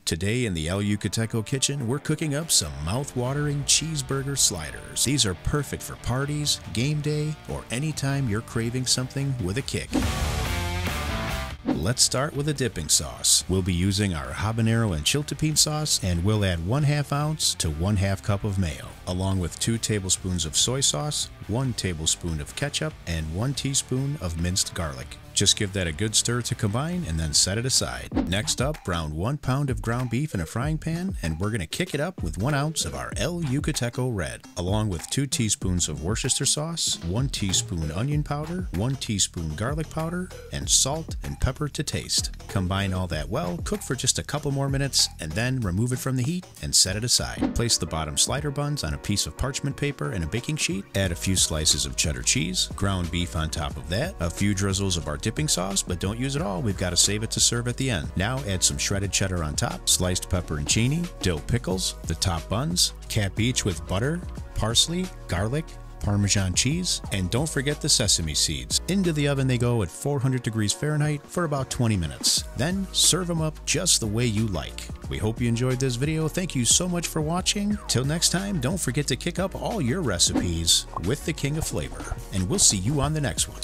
Today in the El Yucateco kitchen, we're cooking up some mouth-watering cheeseburger sliders. These are perfect for parties, game day, or anytime you're craving something with a kick. Let's start with a dipping sauce. We'll be using our habanero and chiltepin sauce, and we'll add 1/2 ounce to 1/2 cup of mayo, along with 2 tablespoons of soy sauce, 1 tablespoon of ketchup, and 1 teaspoon of minced garlic. Just give that a good stir to combine and then set it aside. Next up, brown 1 pound of ground beef in a frying pan, and we're going to kick it up with 1 ounce of our El Yucateco Red, along with 2 teaspoons of Worcestershire Sauce, 1 teaspoon onion powder, 1 teaspoon garlic powder, and salt and pepper to taste. Combine all that well, cook for just a couple more minutes, and then remove it from the heat and set it aside. Place the bottom slider buns on a piece of parchment paper and a baking sheet. Add a few slices of cheddar cheese, ground beef on top of that, a few drizzles of our dipping sauce, but don't use it all. We've got to save it to serve at the end. Now add some shredded cheddar on top, sliced pepperoncini, dill pickles, the top buns, cap each with butter, parsley, garlic, Parmesan cheese, and don't forget the sesame seeds. Into the oven they go at 400 degrees Fahrenheit for about 20 minutes. Then serve them up just the way you like. We hope you enjoyed this video. Thank you so much for watching. Till next time, don't forget to kick up all your recipes with the King of Flavor, and we'll see you on the next one.